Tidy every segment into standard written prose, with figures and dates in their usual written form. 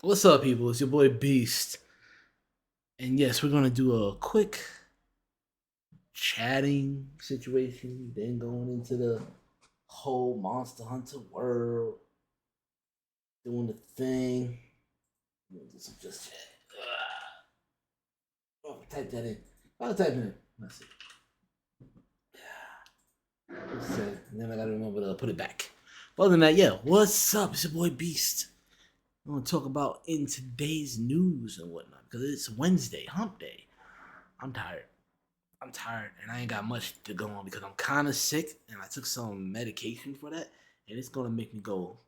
What's up, people? It's your boy Beast. And yes, we're going to do a quick chatting situation, then going into the whole Monster Hunter world, doing the thing. Do some just chat. Oh, type that in. I'll type it in. Let's see. Let's see. And then I got to remember to put it back. But other than that, yeah, what's up? It's your boy Beast. I'm going to talk about in today's news and whatnot because it's Wednesday, hump day. I'm tired. And I ain't got much to go on because I'm kind of sick and I took some medication for that, and it's gonna make me go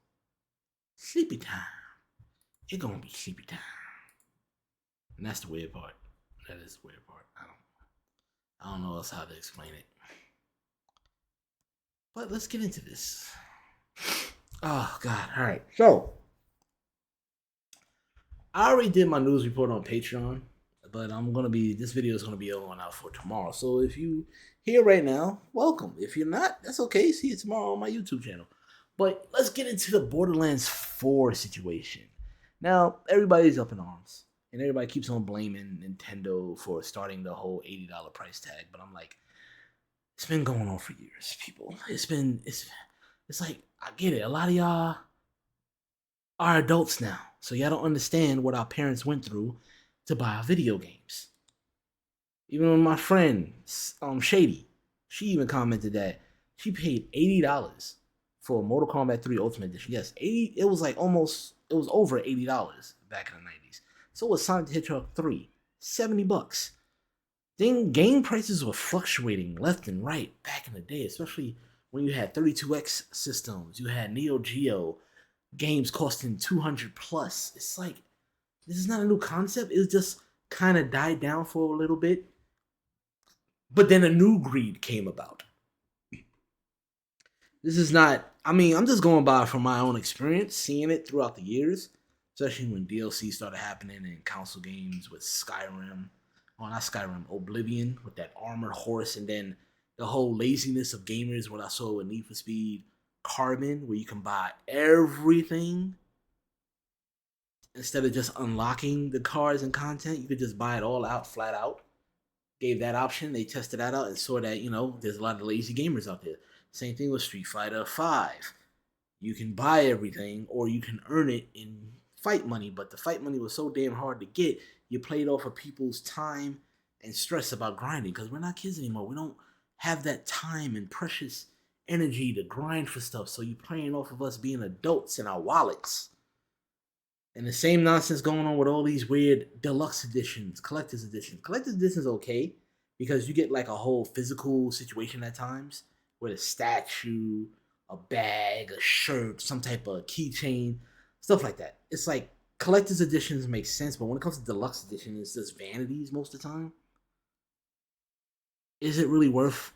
sleepy time. It's gonna be sleepy time, and that's the weird part. That is the weird part. I don't know else how to explain it. But let's get into this. Oh God! All right, so I already did my news report on Patreon, but this video is gonna be going out for tomorrow. So if you here right now, welcome. If you're not, that's okay. See you tomorrow on my YouTube channel. But let's get into the Borderlands 4 situation. Now, everybody's up in arms. And everybody keeps on blaming Nintendo for starting the whole $80 price tag. But I'm like, it's been going on for years, people. It's like, I get it. A lot of y'all are adults now. So y'all don't understand what our parents went through to buy our video games. Even with my friend, Shady, she even commented that she paid $80 for Mortal Kombat 3 Ultimate Edition. Yes, 80. It was over $80 back in the 90s. So was Sonic the Hedgehog 3, $70. Then game prices were fluctuating left and right back in the day, especially when you had 32X systems. You had Neo Geo games costing 200 plus. It's like, this is not a new concept. It just kind of died down for a little bit. But then a new greed came about. This is not, I'm just going by from my own experience, seeing it throughout the years, especially when DLC started happening in console games with Skyrim. Well, not Skyrim, Oblivion with that armored horse, and then the whole laziness of gamers, what I saw with Need for Speed Carbon, where you can buy everything instead of just unlocking the cars and content. You could just buy it all out, flat out. Gave that option. They tested that out and saw that, there's a lot of lazy gamers out there. Same thing with Street Fighter 5. You can buy everything or you can earn it in fight money, but the fight money was so damn hard to get, you played off of people's time and stress about grinding because we're not kids anymore. We don't have that time and precious energy to grind for stuff, so you're playing off of us being adults in our wallets. And the same nonsense going on with all these weird deluxe editions, collector's editions. Collector's editions okay because you get like a whole physical situation at times with a statue, a bag, a shirt, some type of keychain, stuff like that. It's like collector's editions make sense, but when it comes to deluxe edition, it's just vanities most of the time. Is it really worth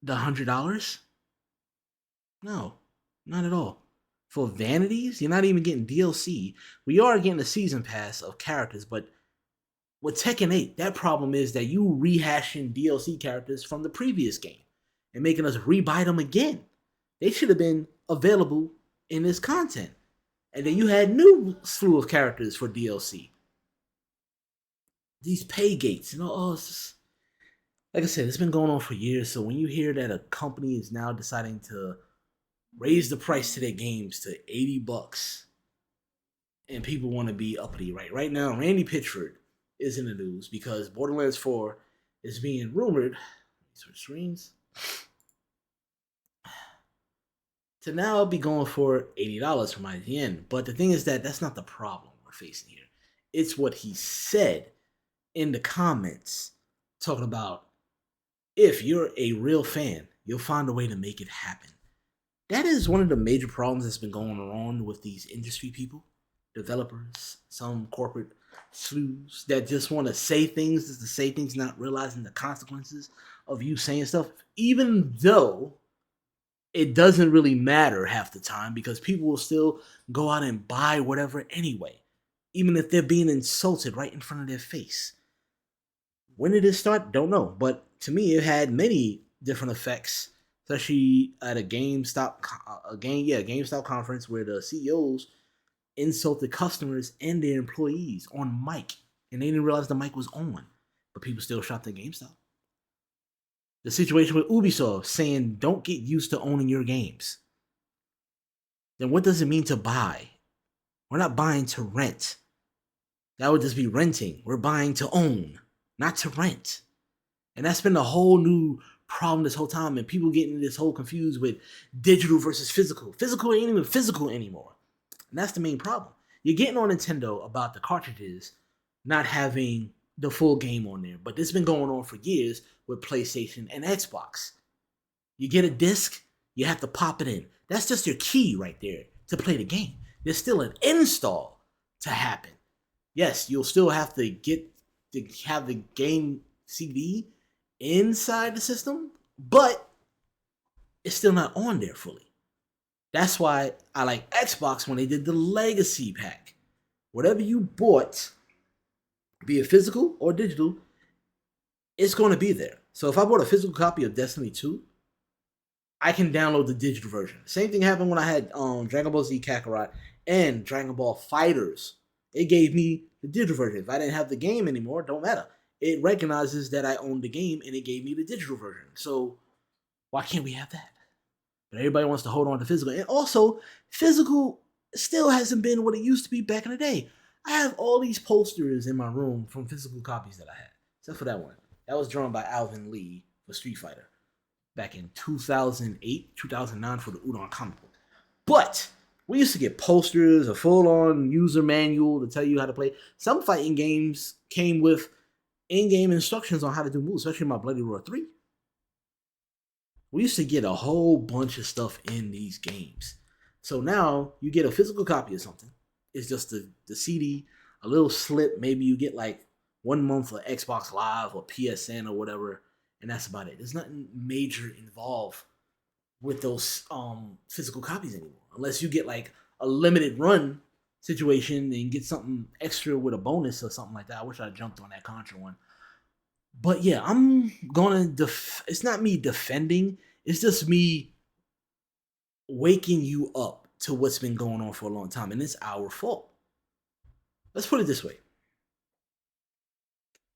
the $100? No, not at all. For vanities, you're not even getting DLC. We are getting a season pass of characters, but with Tekken 8, that problem is that you rehashing DLC characters from the previous game and making us rebuy them again. They should have been available in this content. And then you had new slew of characters for DLC. These pay gates, it's just, like I said, it's been going on for years. So when you hear that a company is now deciding to raise the price to their games to $80 and people want to be uppity, right now Randy Pitchford is in the news because Borderlands 4 is being rumored, switch screens, to now be going for $80 from IGN. But the thing is that that's not the problem we're facing here. It's what he said in the comments talking about, if you're a real fan, you'll find a way to make it happen. That is one of the major problems that's been going on with these industry people, developers, some corporate slews that just want to say things just to say things, not realizing the consequences of you saying stuff, even though it doesn't really matter half the time because people will still go out and buy whatever anyway, even if they're being insulted right in front of their face. When did it start? Don't know. But to me, it had many different effects, especially at a GameStop conference where the CEOs insulted customers and their employees on mic, and they didn't realize the mic was on, but people still shot their GameStop. The situation with Ubisoft saying don't get used to owning your games. Then what does it mean to buy? We're not buying to rent. That would just be renting. We're buying to own, not to rent. And that's been the whole new problem this whole time, and people getting this whole confused with digital versus physical. Physical ain't even physical anymore. And that's the main problem. You're getting on Nintendo about the cartridges not having the full game on there, but this has been going on for years with PlayStation and Xbox. You get a disc, you have to pop it in. That's just your key right there to play the game. There's still an install to happen. Yes, you'll still have to have the game CD inside the system, but it's still not on there fully. That's why I like Xbox when they did the Legacy Pack. Whatever you bought, be it physical or digital, it's going to be there. So if I bought a physical copy of Destiny 2, I can download the digital version. Same thing happened when I had Dragon Ball Z Kakarot and Dragon Ball Fighters. It gave me the digital version. If I didn't have the game anymore, don't matter. It recognizes that I own the game and it gave me the digital version. So why can't we have that? But everybody wants to hold on to physical. And also, physical still hasn't been what it used to be back in the day. I have all these posters in my room from physical copies that I had. Except for that one. That was drawn by Alvin Lee for Street Fighter. Back in 2008, 2009 for the Udon comic book. But we used to get posters, a full-on user manual to tell you how to play. Some fighting games came with in-game instructions on how to do moves, especially my Bloody Roar 3. We used to get a whole bunch of stuff in these games. So now you get a physical copy of something. It's just the CD, a little slip. Maybe you get like 1 month of Xbox Live or PSN or whatever, and that's about it. There's nothing major involved with those physical copies anymore. Unless you get like a limited run situation and get something extra with a bonus or something like that. I wish I jumped on that Contra one. But yeah, I'm gonna it's not me defending, it's just me waking you up to what's been going on for a long time, and it's our fault. Let's put it this way.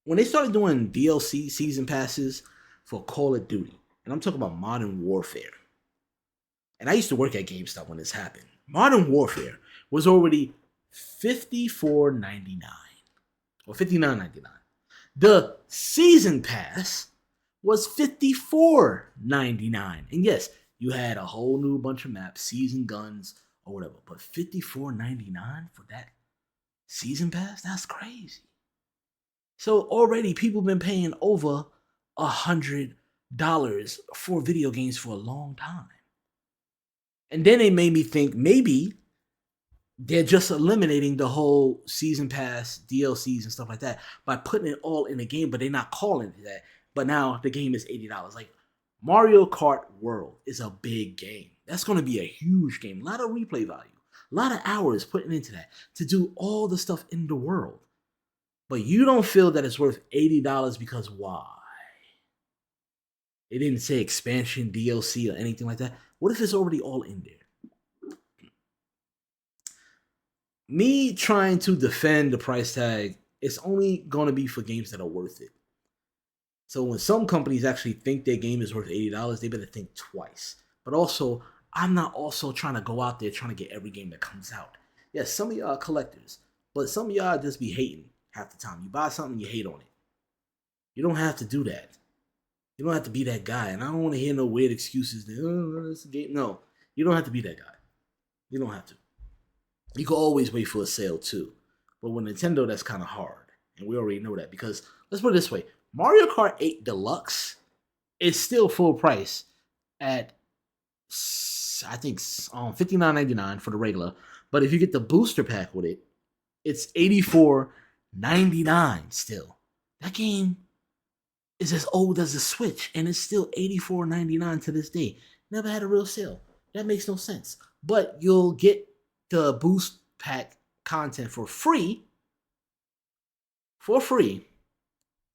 When they started doing DLC season passes for Call of Duty, and I'm talking about Modern Warfare, and I used to work at GameStop when this happened. Modern Warfare was already $54.99 or $59.99. The season pass was $54.99. And yes, you had a whole new bunch of maps, season guns, or whatever. But $54.99 for that season pass? That's crazy. So already people been paying over $100 for video games for a long time. And then it made me think maybe they're just eliminating the whole season pass, DLCs and stuff like that by putting it all in the game, but they're not calling it that. But now the game is $80. Like Mario Kart World is a big game. That's going to be a huge game. A lot of replay value. A lot of hours putting into that to do all the stuff in the world. But you don't feel that it's worth $80 because why? They didn't say expansion, DLC, or anything like that. What if it's already all in there? Me trying to defend the price tag, it's only going to be for games that are worth it. So when some companies actually think their game is worth $80, they better think twice. But also, I'm not also trying to go out there trying to get every game that comes out. Yes, some of y'all are collectors, but some of y'all just be hating half the time. You buy something, you hate on it. You don't have to do that. You don't have to be that guy. And I don't want to hear no weird excuses that, oh, it's a game. No, you don't have to be that guy. You don't have to. You can always wait for a sale too. But with Nintendo, that's kind of hard. And we already know that because, let's put it this way. Mario Kart 8 Deluxe is still full price at, I think, $59.99 for the regular. But if you get the booster pack with it, it's $84.99 still. That game is as old as the Switch, and it's still $84.99 to this day. Never had a real sale. That makes no sense. But you'll get the boost pack content for free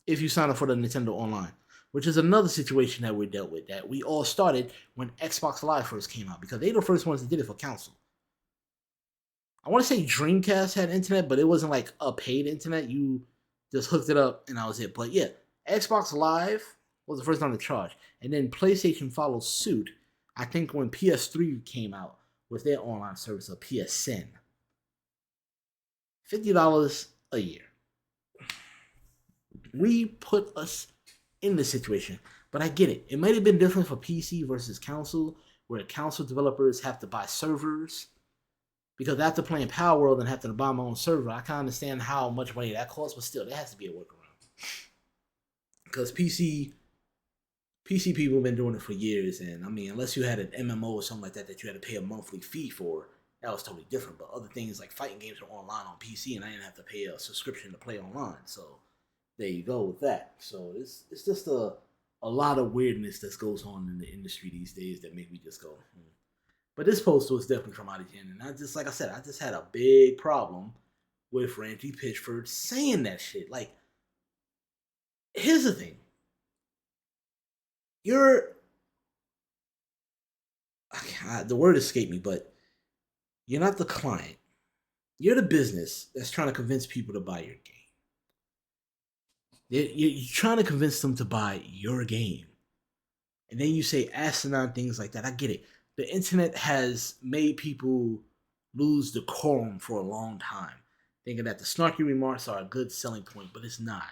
if you sign up for the Nintendo Online, which is another situation that we dealt with, that we all started when Xbox Live first came out, because they were the first ones that did it for console. I want to say Dreamcast had internet, but it wasn't like a paid internet. You just hooked it up and that was it. But yeah, Xbox Live was the first time to charge, and then PlayStation followed suit. I think when PS3 came out with their online service of PSN, $50 a year. We put us in this situation, but I get it. It might have been different for PC versus console, where console developers have to buy servers because after playing Power World and having to buy my own server, I can understand how much money that costs, but still, there has to be a workaround. Because PC people have been doing it for years, and I mean, unless you had an MMO or something like that that you had to pay a monthly fee for, that was totally different. But other things like fighting games are online on PC, and I didn't have to pay a subscription to play online. So there you go with that. So it's just a lot of weirdness that goes on in the industry these days that make me just go. But this poster was definitely from out of gen, and I just like I said, I just had a big problem with Randy Pitchford saying that shit. Like, here's the thing: you're the word escaped me, but you're not the client. You're the business that's trying to convince people to buy your game. You're trying to convince them to buy your game. And then you say asinine things like that. I get it. The internet has made people lose decorum for a long time, thinking that the snarky remarks are a good selling point, but it's not.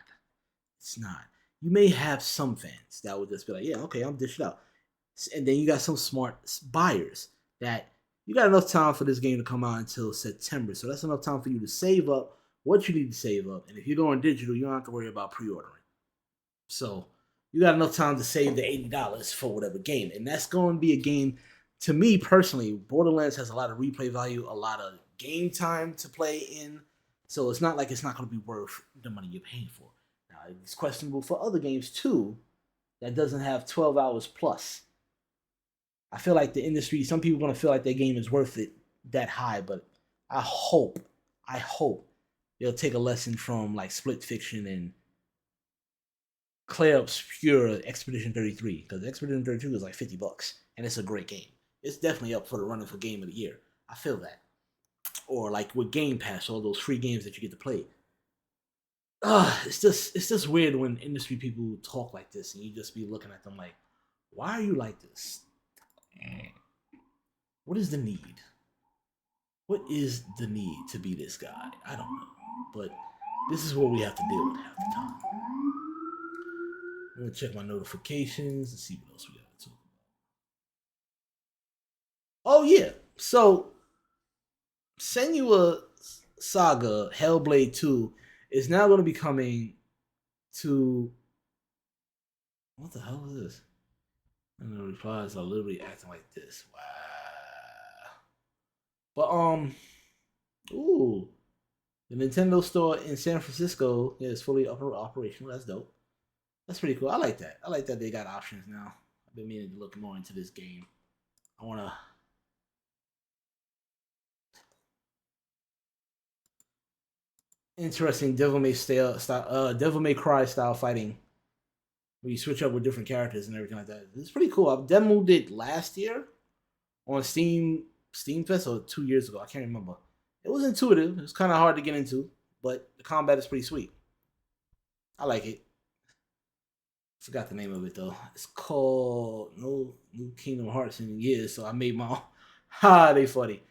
It's not. You may have some fans that would just be like, yeah, okay, I'm dished out. And then you got some smart buyers that you got enough time for this game to come out until September. So that's enough time for you to save up what you need to save up. And if you're going digital, you don't have to worry about pre-ordering. So you got enough time to save the $80 for whatever game. And that's going to be a game, to me personally, Borderlands has a lot of replay value, a lot of game time to play in. So it's not like it's not going to be worth the money you're paying for. Now, it's questionable for other games too that doesn't have 12 hours plus. I feel like the industry, some people are going to feel like their game is worth it that high, but I hope they'll take a lesson from like Split Fiction and Claire Obscure Expedition 33, because Expedition 32 is like $50 and it's a great game. It's definitely up for the running for game of the year. I feel that. Or like with Game Pass, all those free games that you get to play. It's just weird when industry people talk like this and you just be looking at them like, why are you like this? What is the need? What is the need to be this guy? I don't know. But this is what we have to deal with half the time. I'm gonna check my notifications and see what else we got to talk about. Oh yeah, so Senua Saga Hellblade 2 is now going to be coming to. What the hell is this? And the replies are literally acting like this. Wow. But ooh, the Nintendo store in San Francisco is fully operational. That's dope. That's pretty cool. I like that. I like that they got options now. I've been meaning to look more into this game. I wanna. Interesting Devil May Cry style fighting, where you switch up with different characters and everything like that. It's pretty cool. I demoed it last year on Steam Fest, or 2 years ago. I can't remember. It was intuitive. It was kind of hard to get into, but the combat is pretty sweet. I like it. Forgot the name of it though. It's called No New Kingdom Hearts in years, so I made my own. Ha, they funny.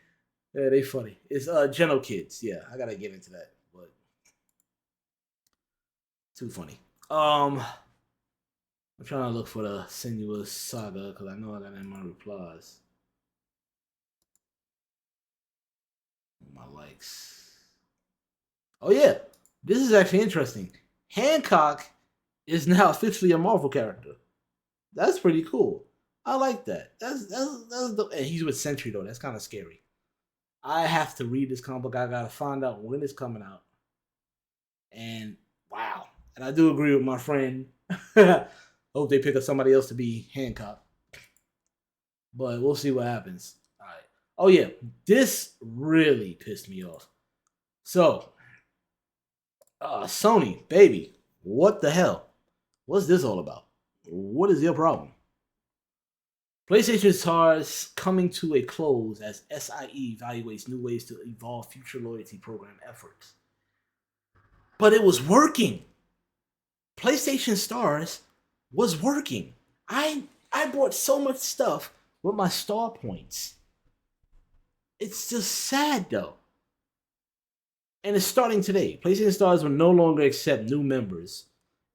Yeah, they funny. It's Geno Kids. Yeah, I gotta get into that, but too funny. I'm trying to look for the Senua's Saga because I know I got it in my replies. My likes. Oh yeah, this is actually interesting. Hancock is now officially a Marvel character. That's pretty cool. I like that. That's the, and he's with Sentry though. That's kind of scary. I have to read this comic book. I gotta find out when it's coming out. And wow. And I do agree with my friend. Hope they pick up somebody else to be Hancock. But we'll see what happens. All right. Oh yeah, this really pissed me off. So, Sony, baby, what the hell? What's this all about? What is your problem? PlayStation Stars coming to a close as SIE evaluates new ways to evolve future loyalty program efforts. But it was working. PlayStation Stars was working. I bought so much stuff with my star points. It's just sad though. And it's starting today. PlayStation Stars will no longer accept new members.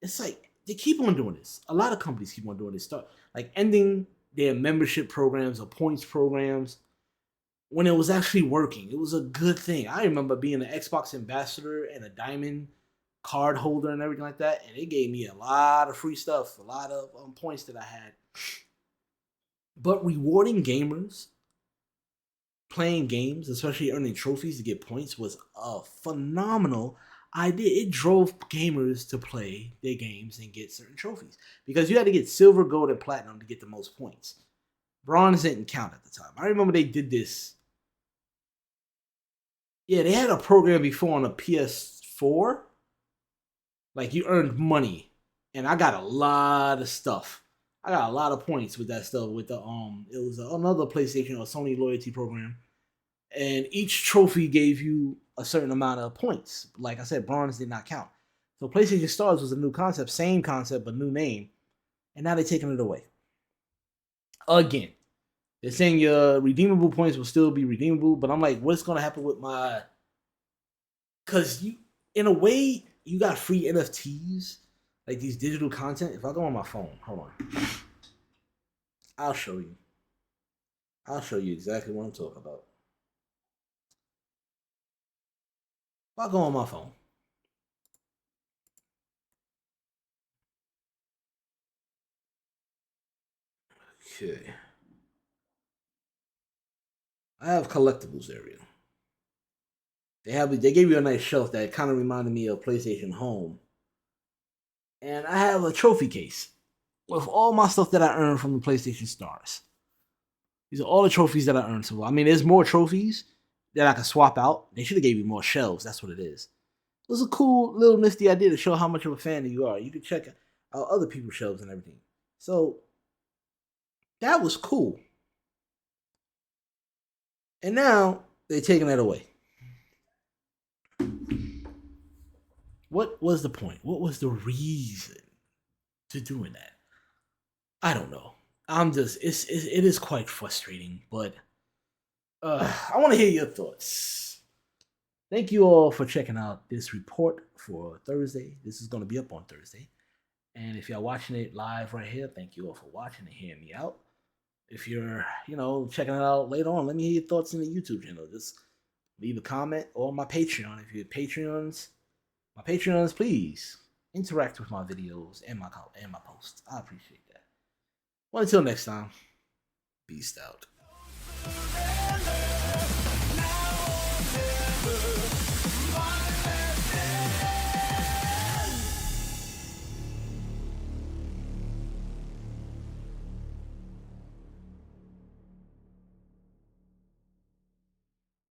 It's like they keep on doing this. A lot of companies keep on doing this. Start like ending their membership programs or points programs when it was actually working. It was a good thing. I remember being an Xbox ambassador and a diamond card holder and everything like that, and it gave me a lot of free stuff, a lot of points that I had. But rewarding gamers playing games, especially earning trophies to get points, was a phenomenal idea. It drove gamers to play their games and get certain trophies because you had to get silver, gold, and platinum to get the most points. Bronze didn't count at the time. I remember they did this. Yeah, they had a program before on a PS4. Like you earned money, and I got a lot of stuff. I got a lot of points with that stuff. With the it was another PlayStation or Sony loyalty program, and each trophy gave you a certain amount of points. Like I said, bronze did not count. So PlayStation Stars was a new concept, same concept but new name, and now they're taking it away. Again, they're saying your redeemable points will still be redeemable, but I'm like, what's gonna happen with my? Because you, in a way, you got free NFTs. Like these digital content. If I go on my phone, hold on. I'll show you. I'll show you exactly what I'm talking about. If I go on my phone. Okay. I have collectibles area. They gave you a nice shelf that kind of reminded me of PlayStation Home. And I have a trophy case with all my stuff that I earned from the PlayStation Stars. These are all the trophies that I earned. So I mean, there's more trophies that I can swap out. They should have gave you more shelves. That's what it is. It was a cool little nifty idea to show how much of a fan you are. You can check out other people's shelves and everything. So that was cool. And now they're taking that away. What was the point? What was the reason to doing that? I don't know. I'm just it is quite frustrating, but I want to hear your thoughts. Thank you all for checking out this report for Thursday. This is going to be up on Thursday. And if you're watching it live right here, thank you all for watching and hearing me out. If you're, checking it out later on, let me hear your thoughts in the YouTube channel. Just leave a comment or my Patreon. If you're my Patreons, please interact with my videos and my posts. I appreciate that. Well, until next time, peace out.